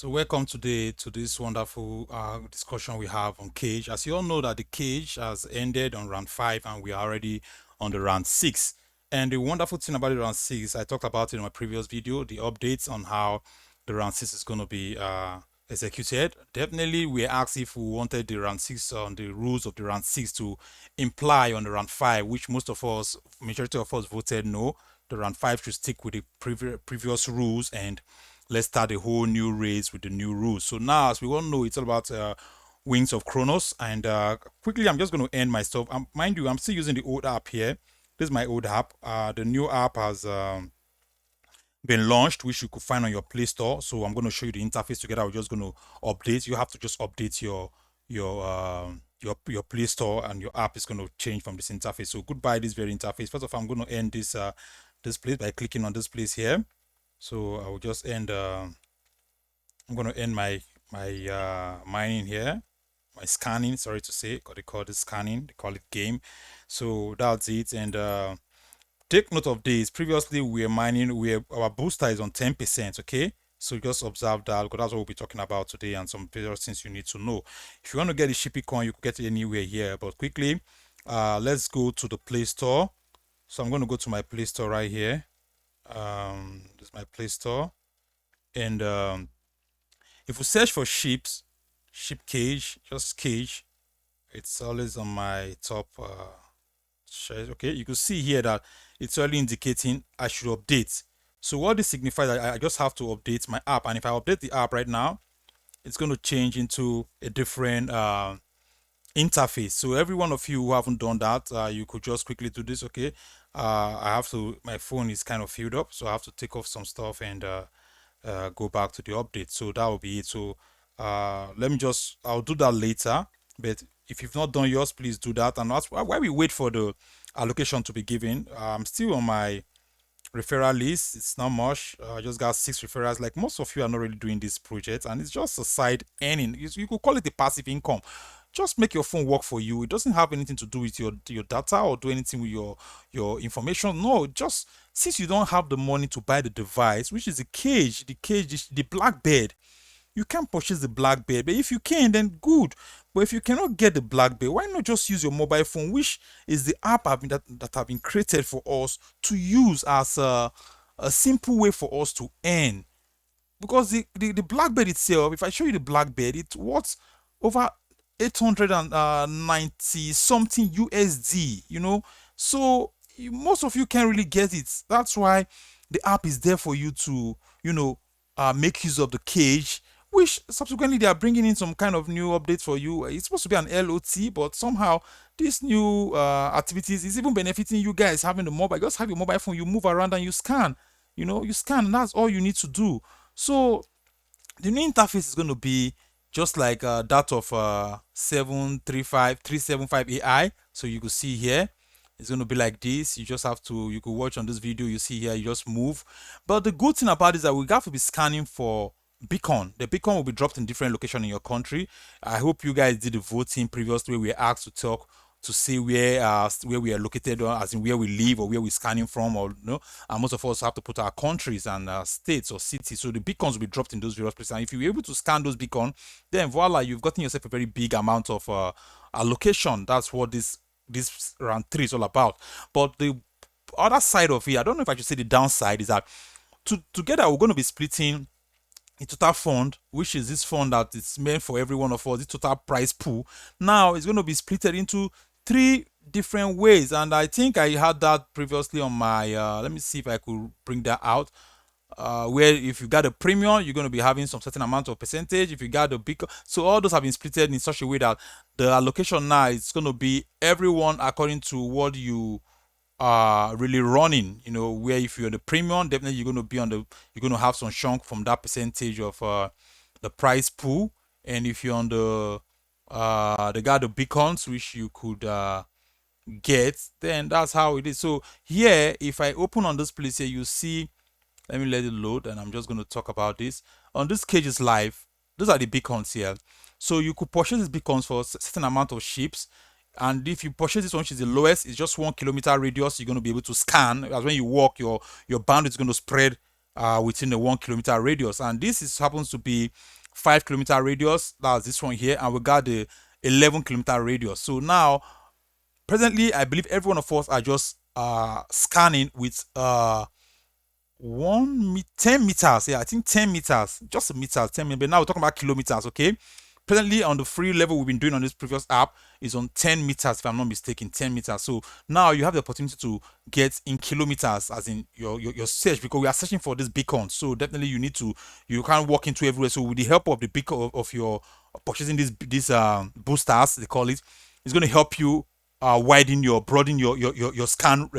So welcome today to this wonderful discussion we have on Cage. As you all know that the Cage has ended on round 5 and we are already on the round 6. And the wonderful thing about the round 6, I talked about it in my previous video, the updates on how the round 6 is going to be executed. Definitely we asked if we wanted the round 6 on the rules of the round 6 to imply on the round 5, which most of us, majority of us voted no. The round 5 should stick with the previous rules and let's start a whole new race with the new rules. So now, as we all know, it's all about Wings of Chronos. And quickly, I'm just going to end my stuff. Mind you, I'm still using the old app here. This is my old app. The new app has been launched, which you could find on your Play Store. So I'm going to show you the interface together. We're just going to update. You have to just update your Play Store, and your app is going to change from this interface. So goodbye this very interface. First of all, I'm going to end this this place by clicking on this place here. So I will just end. I'm going to end my mining here, my scanning. Sorry to say, they call this scanning. They call it game. So that's it. And take note of this. Previously, we were mining. Our booster is on 10%. Okay. So just observe that, because that's what we'll be talking about today and some various things you need to know. If you want to get the Shippy coin, you can get it anywhere here. But quickly, let's go to the Play Store. So I'm going to go to my Play Store right here. This is my Play Store. And if we search for ship cage, just cage, it's always on my top shares. Okay, you can see here that it's already indicating I should update. So what this signifies, I just have to update my app, and if I update the app right now, it's going to change into a different interface. So every one of you who haven't done that, you could just quickly do this. Okay, I have to, my phone is kind of filled up, so I have to take off some stuff and go back to the update. So that will be it. So let me just, I'll do that later, but if you've not done yours, please do that. And that's why we wait for the allocation to be given. I'm still on my referral list. It's not much. I just got 6 referrals. Like most of you are not really doing this project, and it's just a side earning. You could call it a passive income. Just make your phone work for you. It doesn't have anything to do with your data or do anything with your information. No, just since you don't have the money to buy the device, which is the Blackbird, you can purchase the Blackbird. But if you can, then good. But if you cannot get the Blackbird, why not just use your mobile phone, which is the app that have been created for us to use as a simple way for us to earn. Because the Blackbird itself, if I show you the Blackbird, it's worth over 890 something USD, So most of you can't really get it. That's why the app is there for you to, make use of the cage, which subsequently they are bringing in some kind of new update for you. It's supposed to be an LOT, but somehow these new activities is even benefiting you guys having the mobile. Just have your mobile phone, you move around and you scan. You scan, and that's all you need to do. So the new interface is going to be just like that of 735375 AI. So you could see here, it's going to be like this. You just have to, you could watch on this video, you see here, you just move. But the good thing about it is that we have to be scanning for beacon. The beacon will be dropped in different locations in your country. I hope you guys did the voting previously. We were asked to talk to see where we are located, or as in where we live or where we're scanning from, or and most of us have to put our countries and states or cities. So the beacons will be dropped in those various places. And if you're able to scan those beacons, then voila, you've gotten yourself a very big amount of allocation. That's what this round 3 is all about. But the other side of it, I don't know if I should say the downside, is that together we're going to be splitting a total fund, which is this fund that is meant for every one of us, the total price pool. Now it's going to be split into 3 different ways, and I think I had that previously on my let me see if I could bring that out, where if you got a premium, you're going to be having some certain amount of percentage. If you got a big, so all those have been split in such a way that the allocation now is going to be everyone according to what you are really running. Where if you're the premium, definitely you're going to have some chunk from that percentage of the price pool. And if you're on they got the beacons, which you could get, then that's how it is. So here, if I open on this place here, you see, let me let it load, and I'm just going to talk about this. On this Cages Live, those are the beacons here. So you could purchase these beacons for a certain amount of ships. And if you purchase this one, which is the lowest, it's just 1 kilometer radius, you're going to be able to scan. As when you walk, your boundary is going to spread within the 1 kilometer radius, and this is happens to be 5 kilometer radius. That's this one here, and we got the 11 kilometer radius. So now presently I believe every one of us are just scanning with 10 meters. Yeah, I think 10 meters, just meters, 10 meters. But now we're talking about kilometers. Okay, presently on the free level we've been doing on this previous app is on 10 meters, if I'm not mistaken. 10 meters. So now you have the opportunity to get in kilometers, as in your search, because we are searching for this beacon. So definitely you can't walk into everywhere. So with the help of the beacon of your purchasing these boosters, they call it, it's going to help you broaden your scan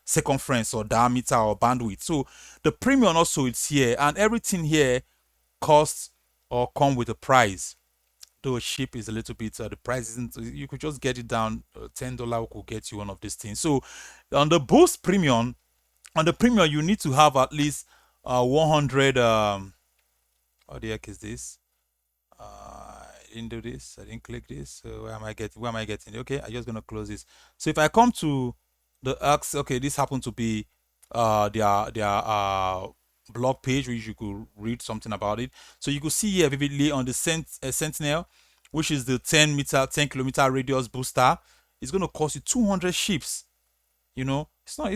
circumference or diameter or bandwidth. So the premium also it's here, and everything here costs or come with a price. Though ship is a little bit, the price isn't. You could just get it down. $10 could get you one of these things. So on the boost premium, you need to have at least 100. What the heck is this? I didn't do this. I didn't click this. So where am I getting? Okay, I'm just gonna close this. So if I come to the X, okay, this happened to be their blog page, which you could read something about it. So you could see here vividly on the Sentinel, which is the 10 kilometer radius booster. It's gonna cost you 200 ships. You know, it's not.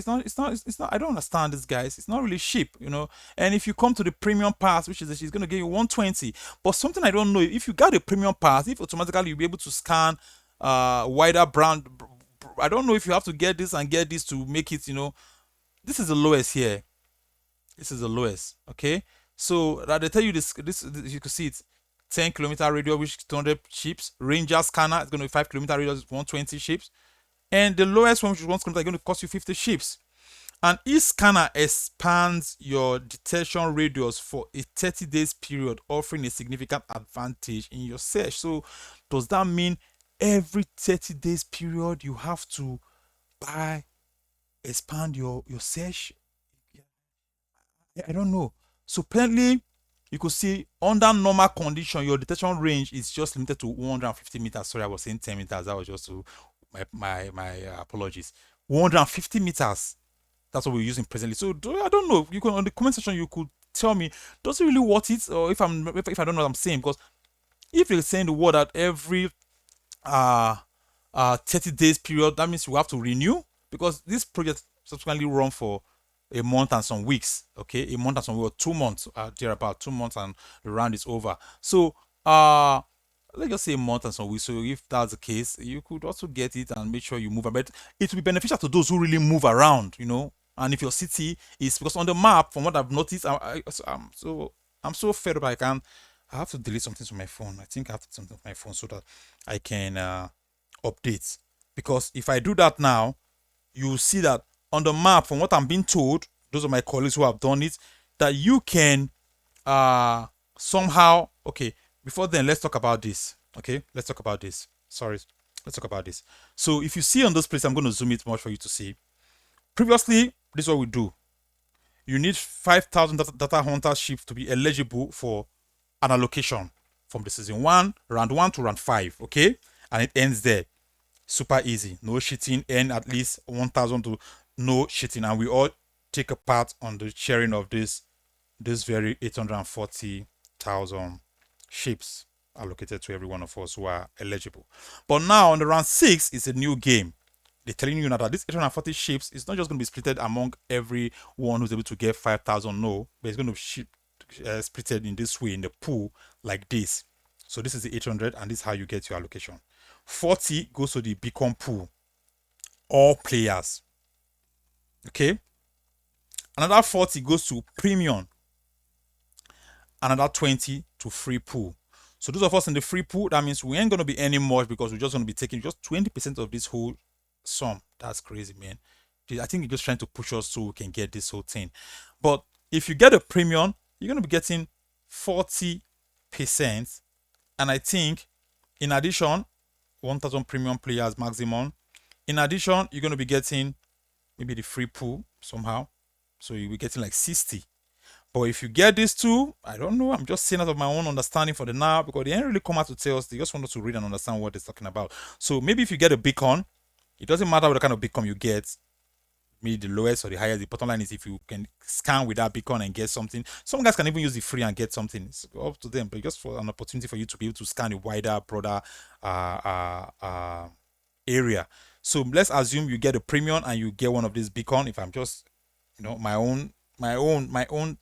I don't understand this, guys. It's not really cheap, you know. And if you come to the premium pass, which is she's gonna give you 120. But something I don't know, if you got a premium pass, if automatically you'll be able to scan wider brand. I don't know if you have to get this and get this to make it, you know. This is the lowest here. This is the lowest. Okay. So that they tell you this you can see it. 10 kilometer radius, which is 200 ships. Ranger scanner is going to be 5 kilometer radius, 120 ships. And the lowest one, which is 1 kilometer, is going to cost you 50 ships. And each scanner expands your detection radius for a 30 days period, offering a significant advantage in your search. So does that mean every 30 days period you have to expand your search? I don't know. So apparently you could see under normal condition your detection range is just limited to 150 meters. Sorry, I was saying 10 meters. That was just to my apologies. 150 meters. That's what we're using presently. So I don't know. You can, on the comment section, you could tell me, does it really worth it, or if I don't know what I'm saying? Because if you're saying the word at every 30 days period, that means we have to renew, because this project subsequently run for a month and some weeks. Okay, a month and some weeks, 2 months, there about 2 months, and the round is over. So let's just say a month and some weeks. So if that's the case, you could also get it and make sure you move. But it will be beneficial to those who really move around, you know. And if your city is, because on the map, from what I've noticed, I'm so fed up. I have to delete something from my phone. I think I have to do something from my phone so that I can update. Because if I do that now, you will see that on the map, from what I'm being told, those are my colleagues who have done it, that you can somehow, okay, before then, let's talk about this. Okay, let's talk about this. Sorry, let's talk about this. So if you see on this place, I'm going to zoom it much for you to see. Previously, this is what we do. You need 5,000 data hunter ships to be eligible for an allocation from the season 1, round 1 to round 5. Okay, and it ends there. Super easy. No cheating. Earn at least 1,000 to no cheating, and we all take a part on the sharing of this very 840,000 ships allocated to every one of us who are eligible. But now on the round 6, it's a new game. They're telling you now that this 840 ships is not just going to be splitted among everyone who's able to get 5,000, no, but it's going to be splitted in this way in the pool like this. So this is the 800, and this is how you get your allocation. 40 goes to the beacon pool, all players. Okay, another 40 goes to premium, another 20 to free pool. So those of us in the free pool, that means we ain't going to be any more, because we're just going to be taking just 20% of this whole sum. That's crazy, man. I think you're just trying to push us so we can get this whole thing. But if you get a premium, you're going to be getting 40%. And I think in addition, 1,000 premium players maximum. In addition, you're going to be getting maybe the free pool somehow. So you'll be getting like 60. But if you get these two, I don't know. I'm just saying out of my own understanding for the now, because they ain't really come out to tell us. They just want us to read and understand what they're talking about. So maybe if you get a beacon, it doesn't matter what kind of beacon you get. maybe the lowest or the highest. The bottom line is if you can scan with that beacon and get something. Some guys can even use the free and get something. It's up to them, but just for an opportunity for you to be able to scan a wider, broader area. So let's assume you get a premium and you get one of these beacon. If I'm just, my own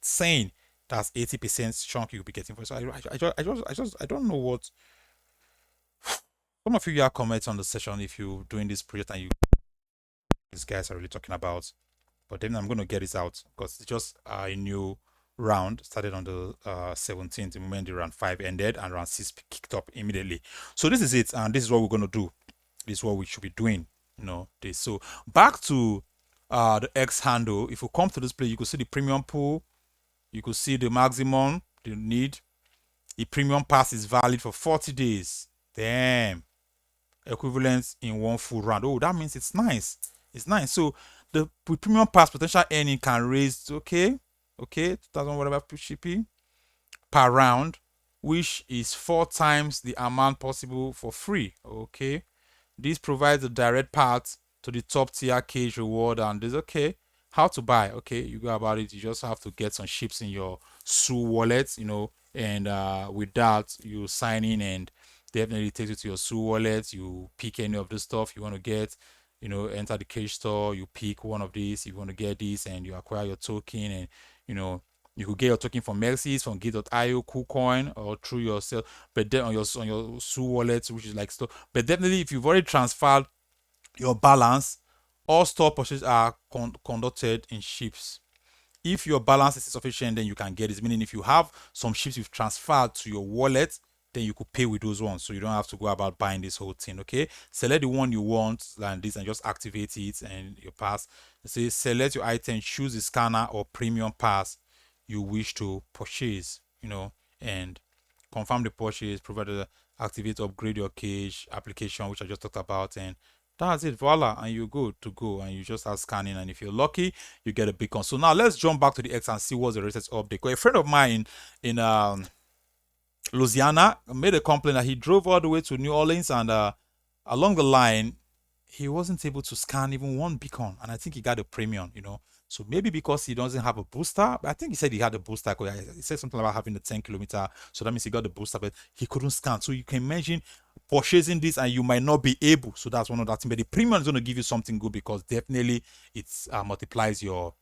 saying, that's 80% chunk you'll be getting for. So I don't know what some of you have comments on the session if you're doing this project and these guys are really talking about. But then I'm going to get this out because it's just a new round started on the 17th. The moment the round 5 ended and round 6 kicked up immediately. So this is it, and this is what we're going to do. This is what we should be doing. This. So back to the X handle. If you come to this place, you could see the premium pool. You could see the maximum the need. The premium pass is valid for 40 days. Damn. Equivalent in one full round. Oh, that means it's nice. It's nice. So the premium pass potential earning can raise 2,000 whatever PCP per round, which is 4 times the amount possible for free. Okay. This provides a direct path to the top tier Kage reward, and this how to buy. Okay, you go about it. You just have to get some chips in your SU wallet, and with that you sign in and definitely takes you to your SU wallet. You pick any of the stuff you want to get, enter the Kage store, you pick one of these, you want to get this, and you acquire your token, and you could get your token from Melsis, from Git.io, KuCoin, or through yourself, but then on your SU wallet, which is like store. But definitely, if you've already transferred your balance, all store purchases are conducted in ships. If your balance is sufficient, then you can get it. Meaning, if you have some ships you've transferred to your wallet, then you could pay with those ones, so you don't have to go about buying this whole thing. Okay, select the one you want and this, and just activate it, and your pass. Say select your item, choose the scanner or premium pass you wish to purchase, and confirm the purchase, provided activate upgrade your Kage application, which I just talked about, and that's it. Voila, and you're good to go, and you just start scanning, and if you're lucky, you get a beacon. So now let's jump back to the X and see what's the latest update. Because a friend of mine in Louisiana made a complaint that he drove all the way to New Orleans, and along the line he wasn't able to scan even one beacon, and I think he got a premium, So maybe because he doesn't have a booster, but I think he said he had a booster. He said something about having a 10 km, so that means he got the booster, but he couldn't scan. So you can imagine purchasing this and you might not be able. So that's one of that thing. But the premium is going to give you something good, because definitely it multiplies your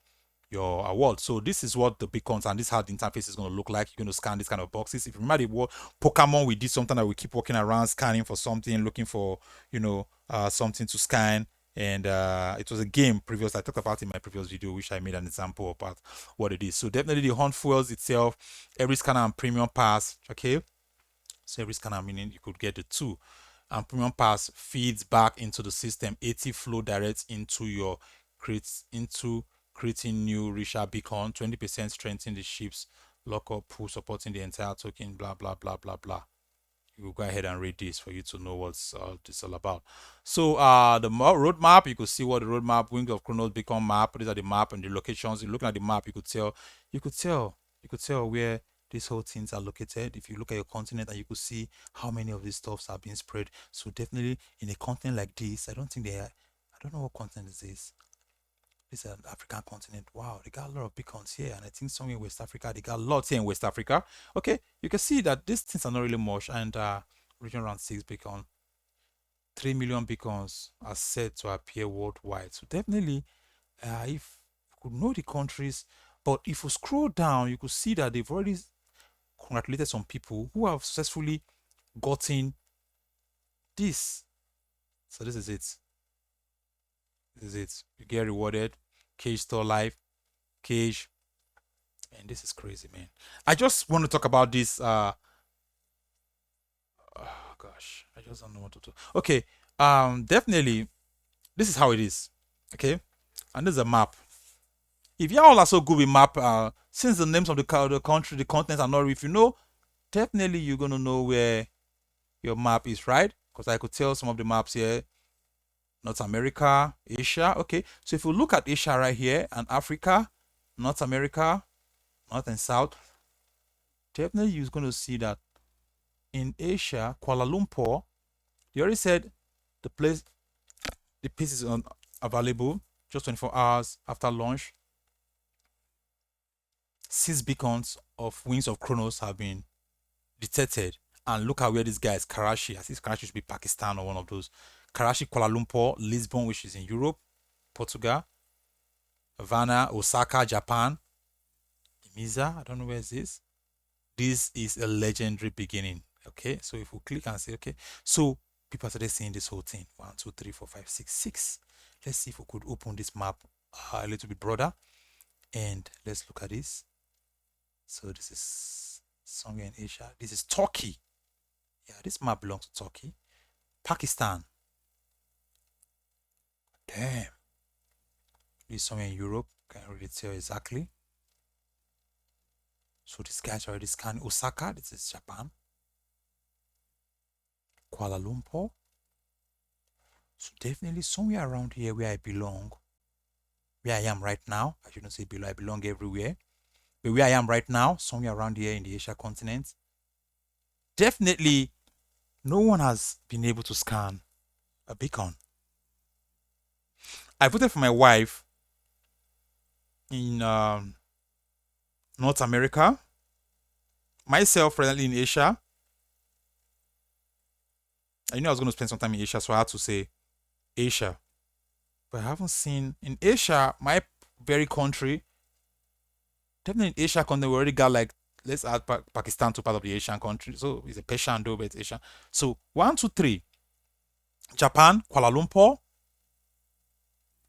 award. So this is what the beacons, and this is how the interface is going to look like. You're going to scan this kind of boxes. If you remember the Pokemon, we did something that we keep walking around scanning for something, looking for something to scan, and it was a game previous. I talked about in my previous video, which I made an example about what it is. So definitely the hunt fuels itself, every scanner and premium pass. Okay, so every scanner, meaning you could get the 2, and premium pass feeds back into the system. 80 flow direct into your creating new richer beacon. 20% strengthen the ship's lockup pool, supporting the entire token, blah blah blah blah blah. You will go ahead and read this for you to know what's this all about. So the roadmap, you could see what the roadmap, Wings of Chronos beacon map. These are the map and the locations. You're looking at the map, you could tell where these whole things are located. If you look at your continent, and you could see how many of these stuffs are being spread. So definitely in a continent like this, I don't know what continent this is. This is an African continent. Wow, they got a lot of beacons here, and I think somewhere in West Africa, they got lots here in West Africa. Okay, you can see that these things are not really much, and region around 6 beacon, 3 million beacons are set to appear worldwide. So definitely, if you could know the countries, but if you scroll down, you could see that they've already congratulated some people who have successfully gotten this. So this is it. This is it. You get rewarded. Kage Store Live, Kage, and this is crazy, man. I just want to talk about this. Oh gosh, I just don't know what to do. Okay, definitely, this is how it is. Okay, and this is a map. If y'all are so good with map, since the names of the country, the continents are not, if you know, definitely you're gonna know where your map is, right? Because I could tell some of the maps here. North America, Asia. Okay, so if you look at Asia right here, and Africa, North America, North and South, definitely you're going to see that in Asia, Kuala Lumpur, they already said the piece is available. just 24 hours after launch, 6 beacons of wings of Chronos have been detected. And look at where this guy is. Karachi. I think Karachi should be Pakistan or one of those. Karachi, Kuala Lumpur, Lisbon, which is in Europe, Portugal, Havana, Osaka, Japan, Ibiza. I don't know where it is. This is a legendary beginning. Okay, so if we click and say, okay, so people started seeing this whole thing. 1, 2, 3, 4, 5, 6, 6. Let's see if we could open this map a little bit broader, and let's look at this. So this is somewhere in Asia. This is Turkey. Yeah, this map belongs to Turkey. Pakistan. Damn. This is somewhere in Europe. Can't really tell exactly. So this guy's already scanning. Osaka. This is Japan. Kuala Lumpur. So definitely somewhere around here where I belong. Where I am right now. I shouldn't say below. I belong everywhere. But where I am right now, somewhere around here in the Asia continent. Definitely no one has been able to scan a beacon. I voted for my wife in North America, myself presently in Asia. I knew I was going to spend some time in Asia, so I had to say Asia. But I haven't seen in Asia, my very country. Definitely in Asia country, we already got like, let's add Pakistan to part of the Asian country. So it's a Persian though, but it's Asian. So 1, 2, 3. Japan, Kuala Lumpur,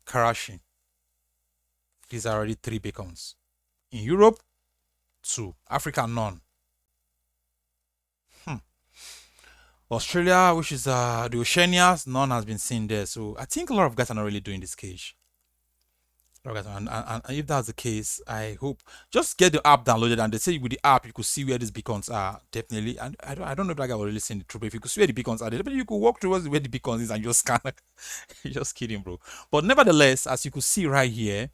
Karachi. These are already 3 beacons. In Europe, 2. Africa, none. Australia, which is the Oceanias, none has been seen there. So I think a lot of guys are not really doing this Cage. And if that's the case, I hope just get the app downloaded, and they say with the app you could see where these beacons are. Definitely, and I don't know if that guy will really seen the truth, but if you could see where the beacons are, but you could walk towards where the beacons is and just scan. Just kidding, bro. But nevertheless, as you could see right here,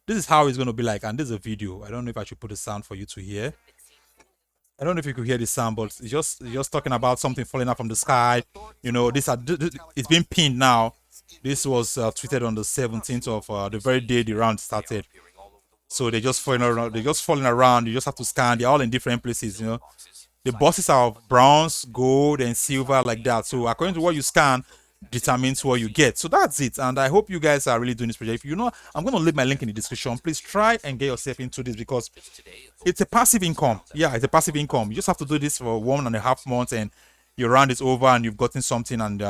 this is how it's going to be like, and this is a video. I don't know if I should put a sound for you to hear. I don't know if you could hear the sound, but it's just talking about something falling out from the sky. You know, it's been pinned now. This was tweeted on the 17th of the very day the round started. So they're just falling around. They're just falling around. You just have to scan. They're all in different places. You know, the boxes are of bronze, gold, and silver like that. So according to what you scan, determines what you get. So that's it. And I hope you guys are really doing this project. If you know, I'm going to leave my link in the description. Please try and get yourself into this because it's a passive income. Yeah, it's a passive income. You just have to do this for 1.5 months and your round is over and you've gotten something. And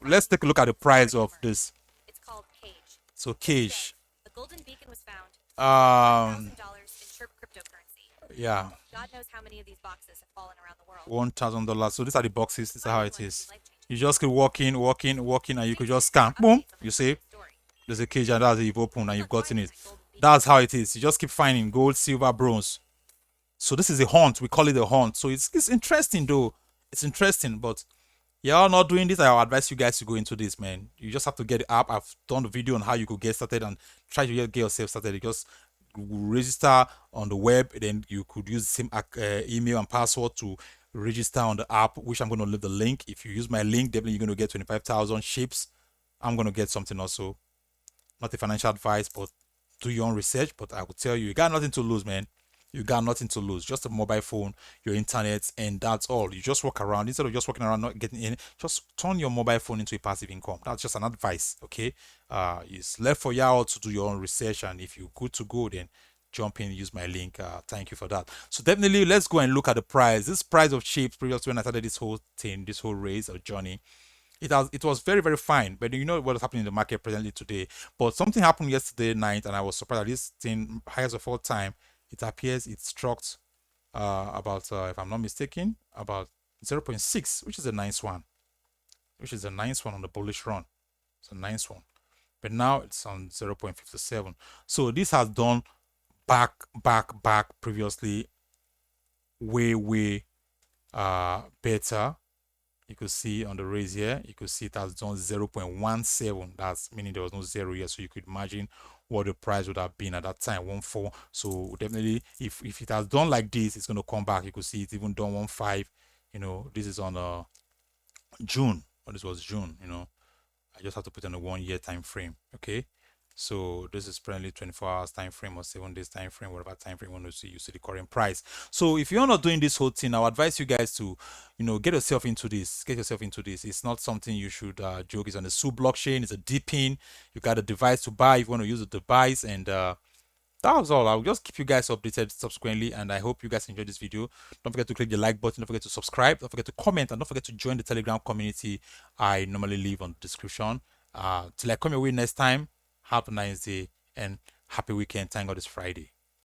let's take a look at the price of this. It's called Kage. So Kage. The golden beacon was found. $1,000 in Chirp cryptocurrency. Yeah. God knows how many of these boxes have fallen around the world. $1,000. So these are the boxes. This is how it is. You just keep walking, and you could just scan. Boom. You see, there's a Cage, and that's it. You've opened and you've gotten it. That's how it is. You just keep finding gold, silver, bronze. So this is a hunt. We call it a hunt. So it's interesting though. It's interesting, but y'all not doing this. I advise you guys to go into this, man. You just have to get the app. I've done the video on how you could get started and try to get yourself started. You just register on the web, then you could use the same email and password to register on the app, which I'm going to leave the link. If you use my link, definitely you're going to get 25,000 ships. I'm going to get something also. Not a financial advice, but do your own research. But I will tell you, you got nothing to lose, man. You got nothing to lose. Just a mobile phone, your internet, and that's all. You just walk around. Instead of just walking around not getting in, just turn your mobile phone into a passive income. That's just an advice, okay? It's left for y'all to do your own research, and if you're good to go, then jump in, use my link. Thank you for that. So definitely let's go and look at the price. This price of chips previously when I started this whole thing, this whole race or journey, it was very, very fine. But you know what is happening in the market presently today. But something happened yesterday night, and I was surprised at this thing, highest of all time. It appears it struck about, if I'm not mistaken, about 0.6, which is a nice one. Which is a nice one on the bullish run. It's a nice one. But now it's on 0.57. So this has done back previously way better. You could see on the raise here, you could see it has done 0.17. That's meaning there was no zero here. So you could imagine what the price would have been at that time, 1.4. So definitely if it has done like this, it's going to come back. You could see it's even done 1.5. You know, this is on June. Or this was June, you know. I just have to put on a 1 year time frame. Okay. So this is currently 24 hours time frame or 7 days time frame, whatever time frame you want to see, you see the current price. So if you're not doing this whole thing, I'll advise you guys to, get yourself into this. Get yourself into this. It's not something you should joke. It's on the SU blockchain. It's a DPIN. You got a device to buy if you want to use the device, and that was all. I'll just keep you guys updated subsequently, and I hope you guys enjoyed this video. Don't forget to click the like button, don't forget to subscribe, don't forget to comment, and don't forget to join the Telegram community I normally leave on the description. Till I come your way next time, have a nice day and happy weekend. Thank God it's Friday.